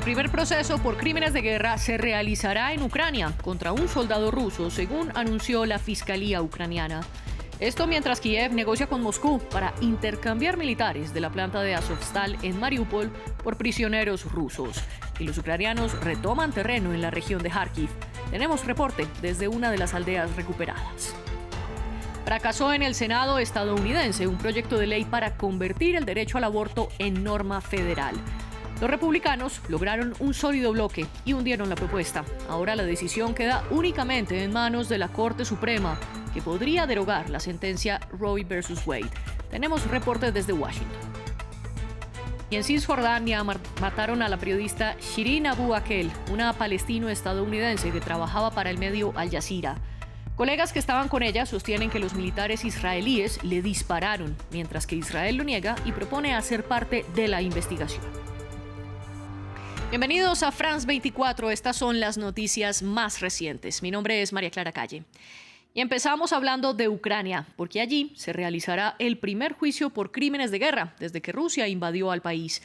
primer proceso por crímenes de guerra se realizará en Ucrania contra un soldado ruso, según anunció la Fiscalía ucraniana. Esto mientras Kiev negocia con Moscú para intercambiar militares de la planta de Azovstal en Mariupol por prisioneros rusos. Y los ucranianos retoman terreno en la región de Kharkiv. Tenemos reporte desde una de las aldeas recuperadas. Fracasó en el Senado estadounidense un proyecto de ley para convertir el derecho al aborto en norma federal. Los republicanos lograron un sólido bloque y hundieron la propuesta. Ahora la decisión queda únicamente en manos de la Corte Suprema, que podría derogar la sentencia Roe vs. Wade. Tenemos reportes desde Washington. Y en Cisjordania mataron a la periodista Shirin Abu Akleh, una palestino-estadounidense que trabajaba para el medio Al Jazeera. Colegas que estaban con ella sostienen que los militares israelíes le dispararon, mientras que Israel lo niega y propone hacer parte de la investigación. Bienvenidos a France 24, estas son las noticias más recientes. Mi nombre es María Clara Calle. Y empezamos hablando de Ucrania, porque allí se realizará el primer juicio por crímenes de guerra desde que Rusia invadió al país.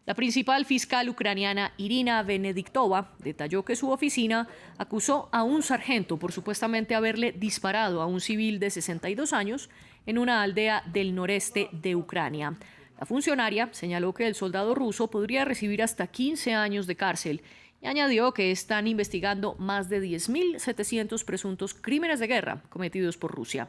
La principal fiscal ucraniana, Irina Venediktova, detalló que su oficina acusó a un sargento por supuestamente haberle disparado a un civil de 62 años en una aldea del noreste de Ucrania. La funcionaria señaló que el soldado ruso podría recibir hasta 15 años de cárcel y añadió que están investigando más de 10.700 presuntos crímenes de guerra cometidos por Rusia.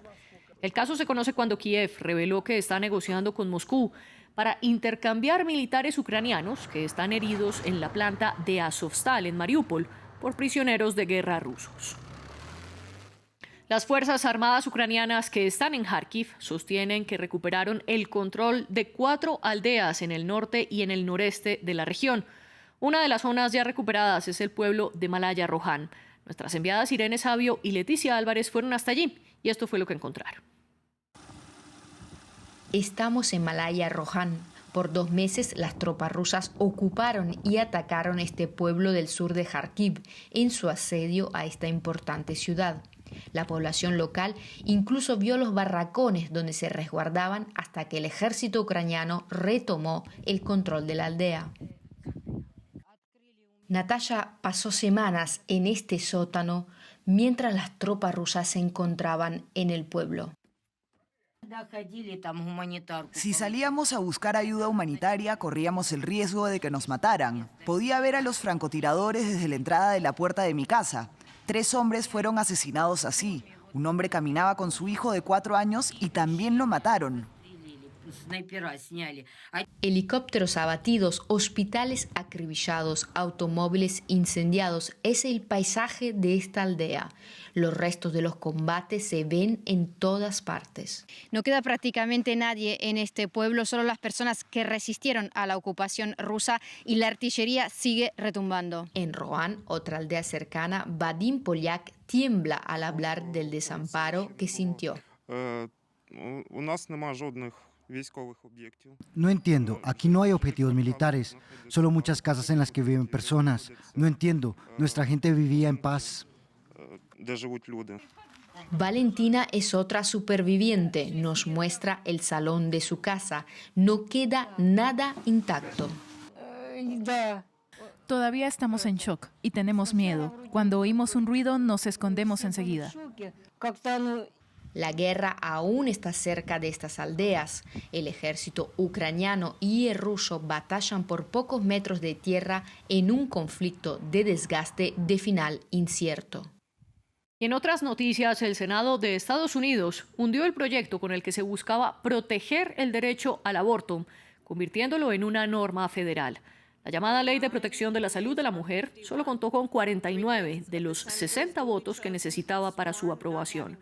El caso se conoce cuando Kiev reveló que está negociando con Moscú para intercambiar militares ucranianos que están heridos en la planta de Azovstal en Mariupol por prisioneros de guerra rusos. Las Fuerzas Armadas ucranianas que están en Kharkiv sostienen que recuperaron el control de 4 aldeas en el norte y en el noreste de la región. Una de las zonas ya recuperadas es el pueblo de Malaya Rohan. Nuestras enviadas Irene Sabio y Leticia Álvarez fueron hasta allí y esto fue lo que encontraron. Estamos en Malaya Rohan. Por 2 meses las tropas rusas ocuparon y atacaron este pueblo del sur de Kharkiv en su asedio a esta importante ciudad. La población local incluso vio los barracones donde se resguardaban hasta que el ejército ucraniano retomó el control de la aldea. Natalia pasó semanas en este sótano mientras las tropas rusas se encontraban en el pueblo. Si salíamos a buscar ayuda humanitaria, corríamos el riesgo de que nos mataran. Podía ver a los francotiradores desde la entrada de la puerta de mi casa. 3 hombres fueron asesinados así. Un hombre caminaba con su hijo de 4 años y también lo mataron. Helicópteros abatidos, hospitales acribillados, automóviles incendiados. Es el paisaje de esta aldea. Los restos de los combates se ven en todas partes. No queda prácticamente nadie en este pueblo, solo las personas que resistieron a la ocupación rusa y la artillería sigue retumbando. En Rohan, otra aldea cercana, Vadim Polyak tiembla al hablar del desamparo que sintió. No entiendo, aquí no hay objetivos militares, solo muchas casas en las que viven personas. No entiendo, nuestra gente vivía en paz. Valentina es otra superviviente, nos muestra el salón de su casa. No queda nada intacto. Todavía estamos en shock y tenemos miedo. Cuando oímos un ruido nos escondemos enseguida. La guerra aún está cerca de estas aldeas. El ejército ucraniano y el ruso batallan por pocos metros de tierra en un conflicto de desgaste de final incierto. Y en otras noticias, el Senado de Estados Unidos hundió el proyecto con el que se buscaba proteger el derecho al aborto, convirtiéndolo en una norma federal. La llamada Ley de Protección de la Salud de la Mujer solo contó con 49 de los 60 votos que necesitaba para su aprobación.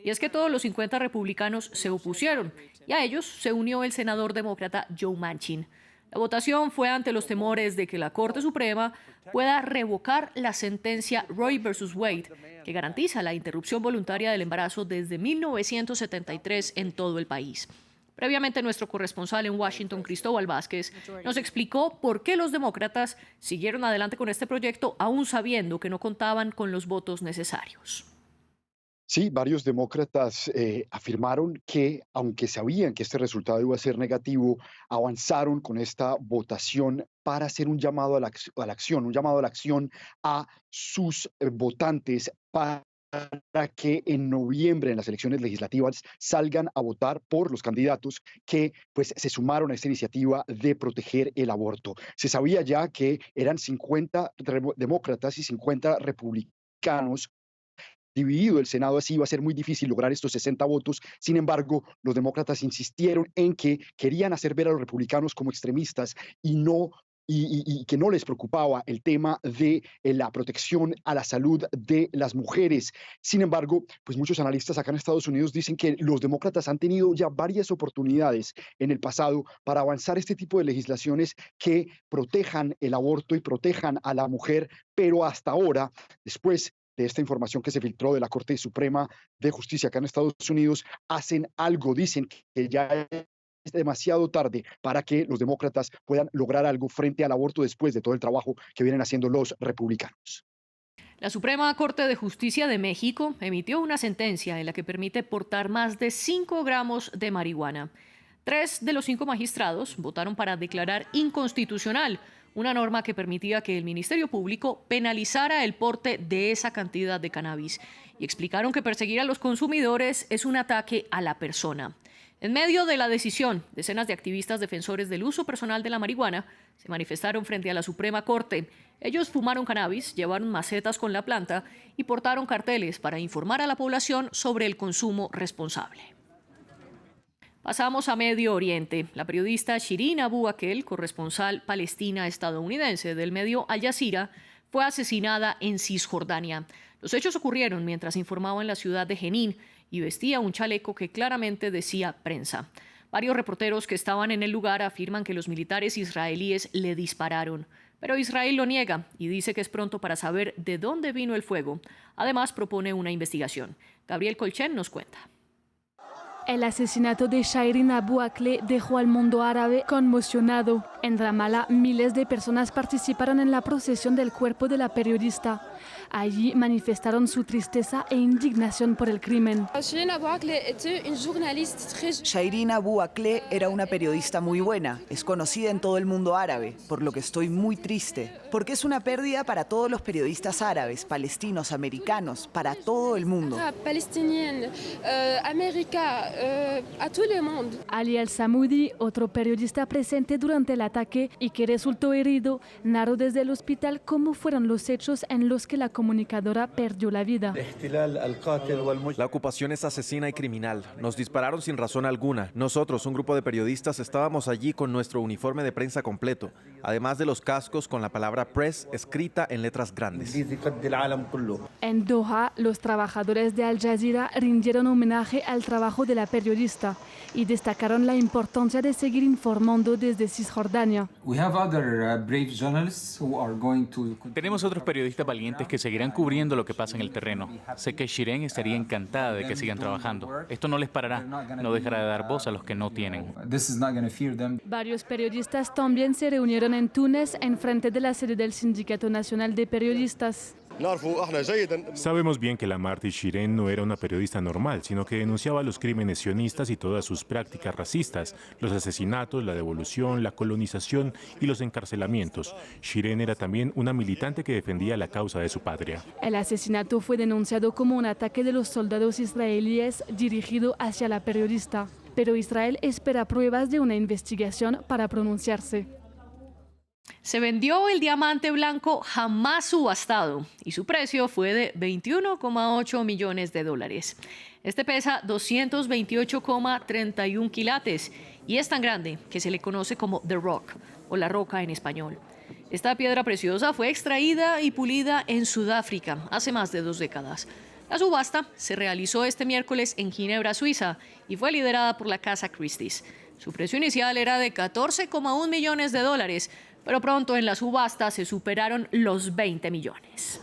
Y es que todos los 50 republicanos se opusieron, y a ellos se unió el senador demócrata Joe Manchin. La votación fue ante los temores de que la Corte Suprema pueda revocar la sentencia Roe vs. Wade, que garantiza la interrupción voluntaria del embarazo desde 1973 en todo el país. Previamente, nuestro corresponsal en Washington, Cristóbal Vázquez, nos explicó por qué los demócratas siguieron adelante con este proyecto, aún sabiendo que no contaban con los votos necesarios. Sí, varios demócratas afirmaron que, aunque sabían que este resultado iba a ser negativo, avanzaron con esta votación para hacer un llamado a a la acción, un llamado a la acción a sus votantes para que en noviembre, en las elecciones legislativas, salgan a votar por los candidatos que pues, se sumaron a esta iniciativa de proteger el aborto. Se sabía ya que eran 50 demócratas y 50 republicanos dividido el Senado, así iba a ser muy difícil lograr estos 60 votos. Sin embargo, los demócratas insistieron en que querían hacer ver a los republicanos como extremistas y no y que no les preocupaba el tema de la protección a la salud de las mujeres. Sin embargo, pues muchos analistas acá en Estados Unidos dicen que los demócratas han tenido ya varias oportunidades en el pasado para avanzar este tipo de legislaciones que protejan el aborto y protejan a la mujer, pero hasta ahora, después de esta información que se filtró de la Corte Suprema de Justicia acá en Estados Unidos, hacen algo, dicen que ya es demasiado tarde para que los demócratas puedan lograr algo frente al aborto después de todo el trabajo que vienen haciendo los republicanos. La Suprema Corte de Justicia de México emitió una sentencia en la que permite portar más de 5 gramos de marihuana. 3 de los 5 magistrados votaron para declarar inconstitucional una norma que permitía que el Ministerio Público penalizara el porte de esa cantidad de cannabis y explicaron que perseguir a los consumidores es un ataque a la persona. En medio de la decisión, decenas de activistas defensores del uso personal de la marihuana se manifestaron frente a la Suprema Corte. Ellos fumaron cannabis, llevaron macetas con la planta y portaron carteles para informar a la población sobre el consumo responsable. Pasamos a Medio Oriente. La periodista Shirin Abu Akleh, corresponsal palestina estadounidense del medio Al Jazeera, fue asesinada en Cisjordania. Los hechos ocurrieron mientras informaba en la ciudad de Jenin y vestía un chaleco que claramente decía prensa. Varios reporteros que estaban en el lugar afirman que los militares israelíes le dispararon, pero Israel lo niega y dice que es pronto para saber de dónde vino el fuego. Además, propone una investigación. Gabriel Colchen nos cuenta. El asesinato de Shirin Abu Akleh dejó al mundo árabe conmocionado. En Ramallah, miles de personas participaron en la procesión del cuerpo de la periodista. Allí manifestaron su tristeza e indignación por el crimen. Shirin Abu Akleh era una periodista muy buena, es conocida en todo el mundo árabe, por lo que estoy muy triste, porque es una pérdida para todos los periodistas árabes, palestinos, americanos, para todo el mundo. Ali Al-Samoudi, otro periodista presente durante el ataque y que resultó herido, narró desde el hospital cómo fueron los hechos en los que la comunicadora perdió la vida. La ocupación es asesina y criminal. Nos dispararon sin razón alguna. Nosotros, un grupo de periodistas, estábamos allí con nuestro uniforme de prensa completo, además de los cascos con la palabra press escrita en letras grandes. En Doha, los trabajadores de Al Jazeera rindieron homenaje al trabajo de la periodista y destacaron la importancia de seguir informando desde Cisjordania. Tenemos otros periodistas valientes que seguirán cubriendo lo que pasa en el terreno. Sé que Shirin estaría encantada de que sigan trabajando. Esto no les parará, no dejará de dar voz a los que no tienen. Varios periodistas también se reunieron en Túnez en frente de la sede del Sindicato Nacional de Periodistas. Sabemos bien que la mártir Shirin no era una periodista normal, sino que denunciaba los crímenes sionistas y todas sus prácticas racistas, los asesinatos, la devolución, la colonización y los encarcelamientos. Shirin era también una militante que defendía la causa de su patria. El asesinato fue denunciado como un ataque de los soldados israelíes dirigido hacia la periodista, pero Israel espera pruebas de una investigación para pronunciarse. Se vendió el diamante blanco jamás subastado y su precio fue de $21,8 millones. Este pesa 228,31 quilates y es tan grande que se le conoce como The Rock o la roca en español. Esta piedra preciosa fue extraída y pulida en Sudáfrica hace más de 2 décadas. La subasta se realizó este miércoles en Ginebra, Suiza, y fue liderada por la casa Christie's. Su precio inicial era de $14,1 millones, pero pronto en la subasta se superaron los 20 millones.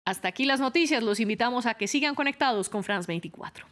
Hasta aquí las noticias. Los invitamos a que sigan conectados con France 24.